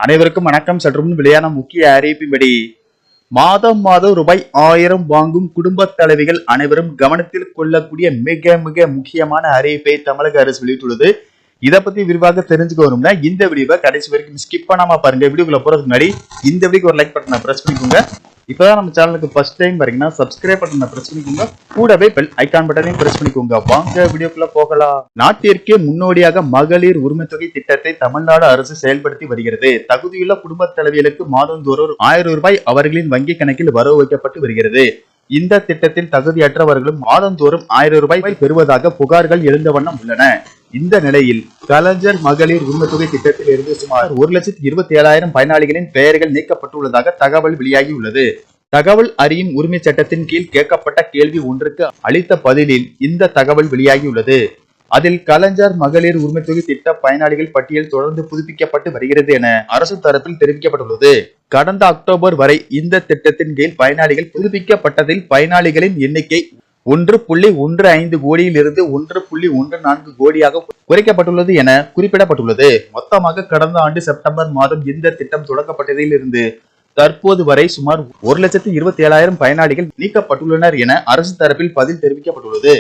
அனைவருக்கும் வணக்கம். சற்றும் வெளியான முக்கிய அறிவிப்பின்படி மாதம் ரூபாய் 1000 வாங்கும் குடும்ப தலைவிகள் அனைவரும் கவனத்தில் கொள்ளக்கூடிய மிக முக்கியமான அறிவிப்பை தமிழக அரசு வெளியிட்டுள்ளது. இதை பத்தி விரிவாக தெரிஞ்சுக்கணும்னா இந்த வீடியோவை கடைசி வரைக்கும் ஸ்கிப் பண்ணாம பாருங்க. வீடியோக்குள்ள போறதுக்கு முன்னாடி இந்த வீடியோக்கு ஒரு லைக் பட்டனை பிரஸ் பண்ணிக்கோங்க. இப்பதான் நம்ம சேனலுக்கு ஃபர்ஸ்ட் டைம் வரீங்கன்னா சப்ஸ்கிரைப் பட்டனை பிரஸ் பண்ணிக்கோங்க. கூடவே பெல் ஐகான் பட்டனையும் பிரஸ் பண்ணிக்கோங்க. வாங்க வீடியோக்குள்ள போகலாம். நாட்டிற்கே முன்னோடியாக மகளிர் உரிமை தொகை திட்டத்தை தமிழ்நாடு அரசு செயல்படுத்தி வருகிறது. தகுதியுள்ள குடும்ப தலைவிகளுக்கு மாதந்தோறும் 1000 ரூபாய் அவர்களின் வங்கி கணக்கில் வரவு வைக்கப்பட்டு வருகிறது. இந்த திட்டத்தில் தகுதியற்றவர்களும் மாதந்தோறும் 1000 ரூபாய் பெறுவதாக புகார்கள் எழுந்த வண்ணம் உள்ளன. இந்த நிலையில் கலைஞர் மகளிர் உரிமை தொகை திட்டத்தில் இருந்து சுமார் 1,27,000 பயனாளிகளின் பெயர்கள் நீக்கப்பட்டுள்ளதாக தகவல் வெளியாகியுள்ளது. தகவல் அறியும் உரிமை சட்டத்தின் கீழ் கேட்கப்பட்ட கேள்வி ஒன்றுக்கு அளித்த பதிலில் இந்த தகவல் வெளியாகியுள்ளது. அதில் கலைஞர் மகளிர் உரிமை தொகை திட்ட பயனாளிகள் பட்டியல் தொடர்ந்து புதுப்பிக்கப்பட்டு வருகிறது என அரசு தரப்பில் தெரிவிக்கப்பட்டுள்ளது. கடந்த அக்டோபர் வரை இந்த திட்டத்தின் கீழ் பயனாளிகள் புதுப்பிக்கப்பட்டதில் பயனாளிகளின் எண்ணிக்கை 1.15 கோடியில் இருந்து 1.14 கோடியாக குறைக்கப்பட்டுள்ளது என குறிப்பிடப்பட்டுள்ளது. மொத்தமாக கடந்த ஆண்டு செப்டம்பர் மாதம் இந்த திட்டம் தொடங்கப்பட்டதில் இருந்து தற்போது வரை சுமார் 1,27,000 பயனாளிகள் நீக்கப்பட்டுள்ளனர் என அரசு தரப்பில் பதில் தெரிவிக்கப்பட்டுள்ளது.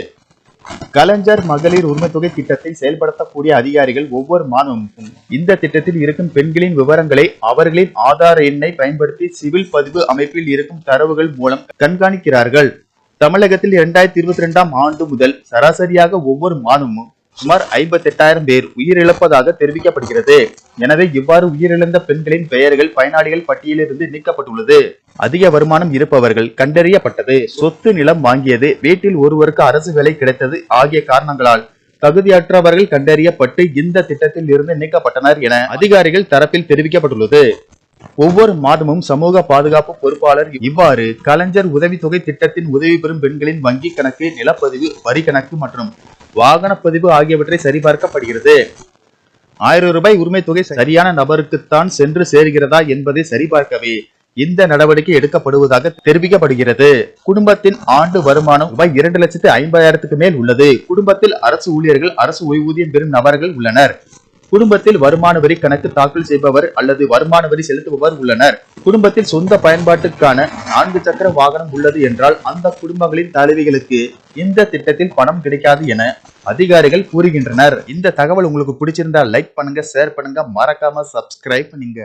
கலைஞர் மகளிர் உரிமை தொகை திட்டத்தை செயல்படுத்தக்கூடிய அதிகாரிகள் ஒவ்வொரு மாதமும் இந்த திட்டத்தில் இருக்கும் பெண்களின் விவரங்களை அவர்களின் ஆதார் எண்ணை பயன்படுத்தி சிவில் பதிவு அமைப்பில் இருக்கும் தரவுகள் மூலம் கண்காணிக்கிறார்கள். தமிழகத்தில் 2022ஆம் ஆண்டு முதல் சராசரியாக ஒவ்வொரு மாதமும் சுமார் 58,000 பேர் உயிரிழப்பதாக தெரிவிக்கப்படுகிறது. எனவே இவ்வாறு உயிரிழந்த பெண்களின் பெயர்கள் பயனாளிகள் பட்டியலிலிருந்து நீக்கப்பட்டுள்ளது. அதிக வருமானம் இருப்பவர்கள் கண்டறியப்பட்டது, சொத்து நிலம் வாங்கியது, வீட்டில் ஒருவருக்கு அரசு வேலை கிடைத்தது ஆகிய காரணங்களால் தகுதியற்றவர்கள் கண்டறியப்பட்டு இந்த திட்டத்தில் இருந்து நீக்கப்பட்டனர் என அதிகாரிகள் தரப்பில் தெரிவிக்கப்பட்டுள்ளது. ஒவ்வொரு மாதமும் சமூக பாதுகாப்பு பொறுப்பாளர் இவ்வாறு கலைஞர் உதவித்தொகை திட்டத்தின் உதவி பெறும் பெண்களின் வங்கி கணக்கு, நிலப்பதிவு, வரி கணக்கு மற்றும் வாகன பதிவு ஆகியவற்றை சரிபார்க்கப்படுகிறது. 1000 ரூபாய் உரிமை தொகை சரியான நபருக்குத்தான் சென்று சேர்கிறதா என்பதை சரிபார்க்கவே இந்த நடவடிக்கை எடுக்கப்படுவதாக தெரிவிக்கப்படுகிறது. குடும்பத்தின் ஆண்டு வருமானம் ரூபாய் 2,50,000க்கு மேல் உள்ளது. குடும்பத்தில் அரசு ஊழியர்கள், அரசு ஓய்வூதியம் பெறும் நபர்கள் உள்ளனர். குடும்பத்தில் வருமான வரி கணக்கு தாக்கல் செய்பவர் அல்லது வருமான வரி செலுத்துபவர் உள்ளனர். குடும்பத்தில் சொந்த பயன்பாட்டுக்கான 4 சக்கர வாகனம் உள்ளது என்றால் அந்த குடும்பங்களின் தலைவிகளுக்கு இந்த திட்டத்தில் பணம் கிடைக்காது என அதிகாரிகள் கூறுகின்றனர். இந்த தகவல் உங்களுக்கு பிடிச்சிருந்தா லைக் பண்ணுங்க, ஷேர் பண்ணுங்க, மறக்காம சப்ஸ்கிரைப் பண்ணுங்க.